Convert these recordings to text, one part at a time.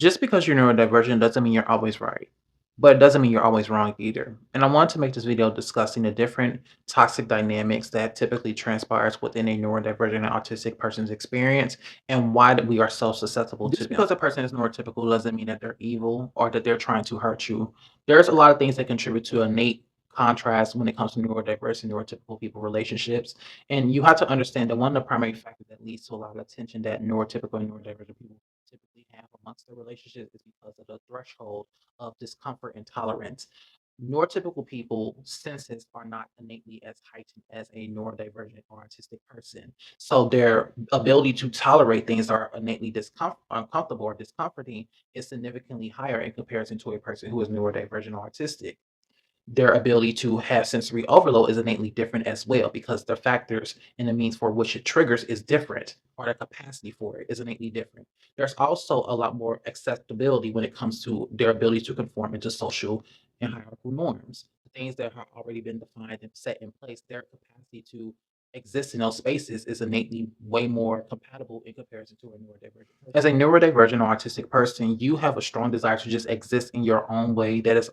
Just because you're neurodivergent doesn't mean you're always right, but it doesn't mean you're always wrong either. And I want to make this video discussing the different toxic dynamics that typically transpires within a neurodivergent and autistic person's experience and why that we are so susceptible to them. Just because a person is neurotypical doesn't mean that they're evil or that they're trying to hurt you. There's a lot of things that contribute to innate contrast when it comes to neurodiverse and neurotypical people relationships. And you have to understand that one of the primary factors that leads to a lot of attention that neurotypical and neurodivergent people typically have amongst their relationships is because of the threshold of discomfort and tolerance. Neurotypical people senses are not innately as heightened as a neurodivergent or autistic person. So their ability to tolerate things that are innately uncomfortable or discomforting is significantly higher in comparison to a person who is neurodivergent or autistic. Their ability to have sensory overload is innately different as well because the factors and the means for which it triggers is different, or the capacity for it is innately different. There's also a lot more acceptability when it comes to their ability to conform into social and hierarchical norms. The things that have already been defined and set in place, their capacity to exist in those spaces is innately way more compatible in comparison to a neurodivergent person. As a neurodivergent or autistic person, you have a strong desire to just exist in your own way that is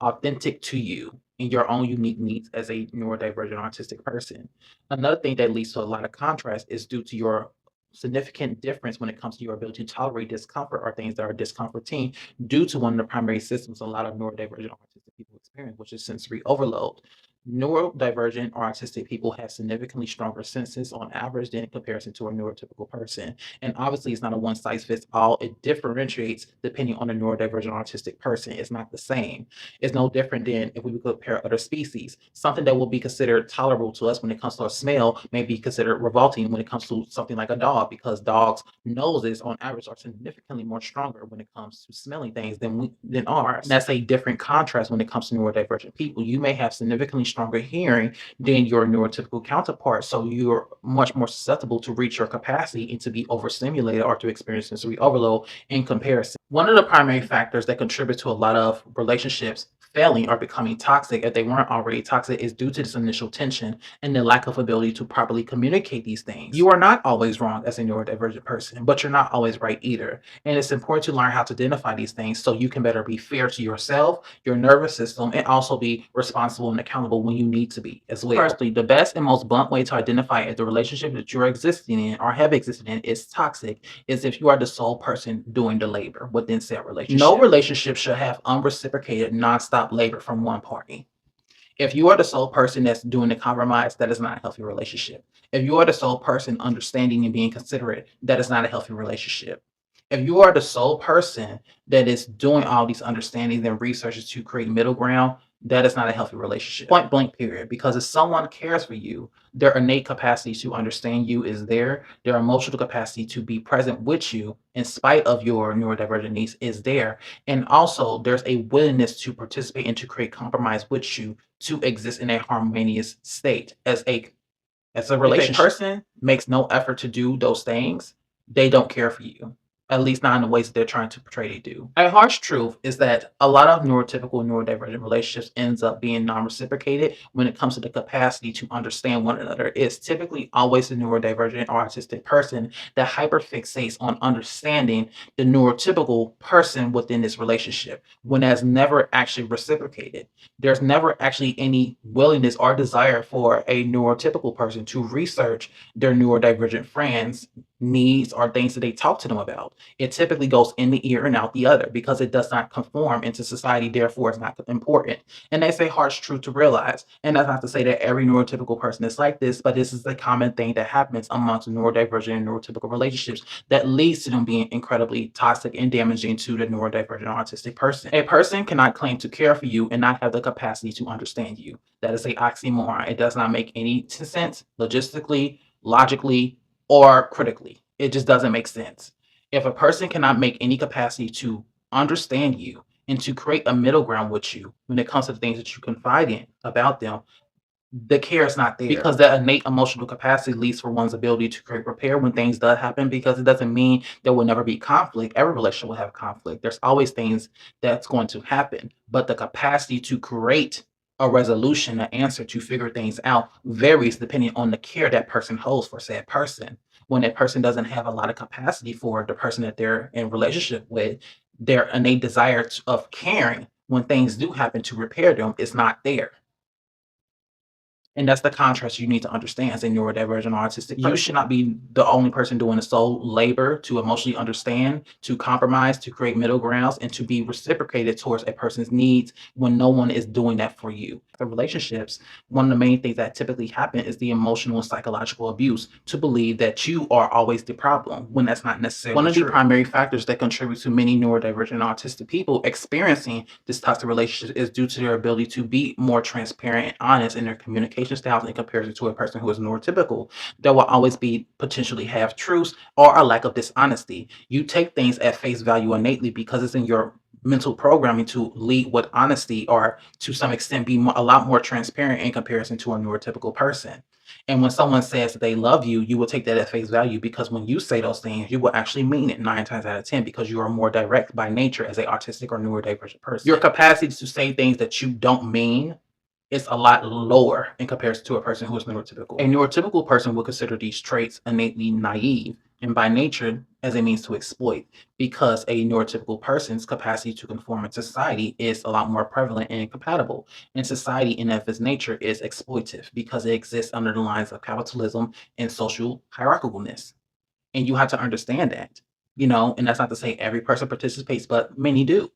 authentic to you and your own unique needs as a neurodivergent autistic person. Another thing that leads to a lot of contrast is due to your significant difference when it comes to your ability to tolerate discomfort or things that are discomforting due to one of the primary systems a lot of neurodivergent autistic people experience, which is sensory overload. Neurodivergent or autistic people have significantly stronger senses on average than in comparison to a neurotypical person. And obviously, it's not a one size fits all. It differentiates depending on the neurodivergent or autistic person. It's not the same. It's no different than if we would compare other species. Something that will be considered tolerable to us when it comes to a smell may be considered revolting when it comes to something like a dog, because dogs' noses on average are significantly more stronger when it comes to smelling things than ours. And that's a different contrast when it comes to neurodivergent people. You may have significantly stronger hearing than your neurotypical counterpart, so you're much more susceptible to reach your capacity and to be overstimulated or to experience sensory overload in comparison. One of the primary factors that contribute to a lot of relationships failing or becoming toxic if they weren't already toxic is due to this initial tension and the lack of ability to properly communicate these things. You are not always wrong as a neurodivergent person, but you're not always right either. And it's important to learn how to identify these things so you can better be fair to yourself, your nervous system, and also be responsible and accountable when you need to be as well. Firstly, the best and most blunt way to identify if the relationship that you're existing in or have existed in is toxic is if you are the sole person doing the labor within said relationship. No relationship should have unreciprocated, nonstop labor from one party. If you are the sole person that's doing the compromise, that is not a healthy relationship. If you are the sole person understanding and being considerate, that is not a healthy relationship. If you are the sole person that is doing all these understandings and researches to create middle ground, that is not a healthy relationship. Point blank, period. Because if someone cares for you, their innate capacity to understand you is there. Their emotional capacity to be present with you in spite of your neurodivergent needs is there. And also, there's a willingness to participate and to create compromise with you to exist in a harmonious state as a relationship. If a person makes no effort to do those things, they don't care for you. At least not in the ways that they're trying to portray they do. A harsh truth is that a lot of neurotypical neurodivergent relationships ends up being non-reciprocated when it comes to the capacity to understand one another. It's typically always the neurodivergent or autistic person that hyperfixates on understanding the neurotypical person within this relationship when that's never actually reciprocated. There's never actually any willingness or desire for a neurotypical person to research their neurodivergent friends' needs or things that they talk to them about. It typically goes in the ear and out the other because it does not conform into society, therefore it's not important. And that's a harsh truth to realize. And that's not to say that every neurotypical person is like this, but this is a common thing that happens amongst neurodivergent and neurotypical relationships that leads to them being incredibly toxic and damaging to the neurodivergent or autistic person. A person cannot claim to care for you and not have the capacity to understand you. That is a oxymoron. It does not make any sense logistically, logically, or critically. It just doesn't make sense. If a person cannot make any capacity to understand you and to create a middle ground with you when it comes to the things that you confide in about them, the care is not there because that innate emotional capacity leads for one's ability to create repair when things does happen, because it doesn't mean there will never be conflict. Every relationship will have conflict. There's always things that's going to happen, but the capacity to create a resolution, an answer to figure things out varies depending on the care that person holds for said person. When that person doesn't have a lot of capacity for the person that they're in relationship with, their innate desire of caring when things do happen to repair them is not there. And that's the contrast you need to understand as a neurodivergent or autistic person. You should not be the only person doing the soul labor to emotionally understand, to compromise, to create middle grounds, and to be reciprocated towards a person's needs when no one is doing that for you. The relationships, one of the main things that typically happen is the emotional and psychological abuse to believe that you are always the problem when that's not necessarily one of the primary factors that contribute to many neurodivergent and autistic people experiencing this toxic relationship is due to their ability to be more transparent and honest in their communication styles in comparison to a person who is neurotypical. There will always be potentially half truths or a lack of dishonesty. You take things at face value innately because it's in your mental programming to lead with honesty or to some extent be a lot more transparent in comparison to a neurotypical person. And when someone says that they love you, you will take that at face value because when you say those things, you will actually mean it 9 times out of 10 because you are more direct by nature as a autistic or neurodivergent person. Your capacity to say things that you don't mean is a lot lower in comparison to a person who is neurotypical. A neurotypical person will consider these traits innately naive and by nature as a means to exploit because a neurotypical person's capacity to conform in society is a lot more prevalent and compatible. And society in of its nature is exploitive because it exists under the lines of capitalism and social hierarchicalness. And you have to understand that, and that's not to say every person participates, but many do.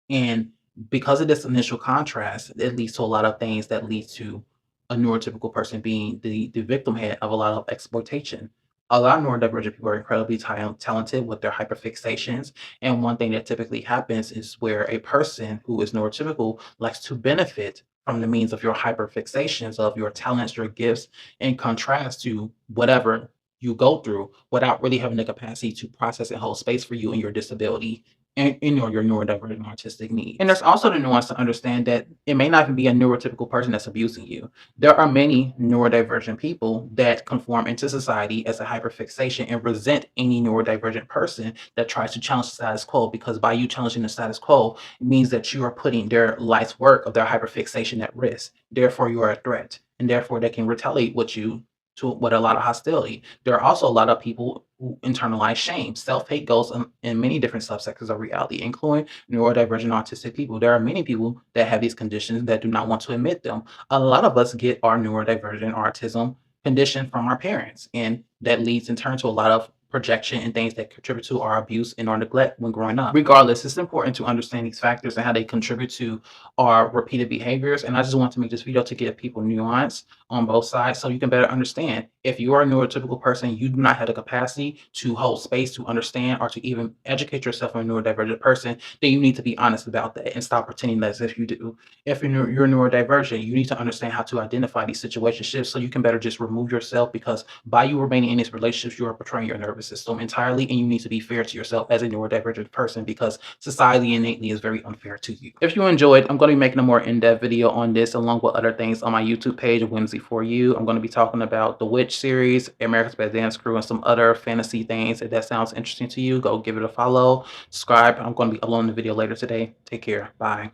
And because of this initial contrast, it leads to a lot of things that lead to a neurotypical person being the victim head of a lot of exploitation. A lot of neurodivergent people are incredibly talented with their hyperfixations. And one thing that typically happens is where a person who is neurotypical likes to benefit from the means of your hyperfixations, of your talents, your gifts, in contrast to whatever you go through without really having the capacity to process and hold space for you and your disability and your neurodivergent artistic needs. And there's also the nuance to understand that it may not even be a neurotypical person that's abusing you. There are many neurodivergent people that conform into society as a hyperfixation and resent any neurodivergent person that tries to challenge the status quo because by you challenging the status quo, it means that you are putting their life's work of their hyperfixation at risk. Therefore, you are a threat. And therefore, they can retaliate with you with a lot of hostility. There are also a lot of people who internalize shame. Self-hate goes in many different subsectors of reality, including neurodivergent autistic people. There are many people that have these conditions that do not want to admit them. A lot of us get our neurodivergent autism condition from our parents, and that leads in turn to a lot of projection and things that contribute to our abuse and our neglect when growing up. Regardless, it's important to understand these factors and how they contribute to our repeated behaviors. And I just want to make this video to give people nuance on both sides so you can better understand. If you are a neurotypical person, you do not have the capacity to hold space to understand or to even educate yourself on a neurodivergent person, then you need to be honest about that and stop pretending as if you do. If you're neurodivergent, you need to understand how to identify these situationships so you can better just remove yourself because by you remaining in these relationships, you are portraying your nervous system entirely and you need to be fair to yourself as a neurodivergent person because society innately is very unfair to you. If you enjoyed, I'm going to be making a more in-depth video on this along with other things on my YouTube page, Whimsy for You. I'm going to be talking about the Witch series, America's Best Dance Crew, and some other fantasy things. If that sounds interesting to you, go give it a follow, subscribe. I'm going to be uploading the video later today. Take care. Bye.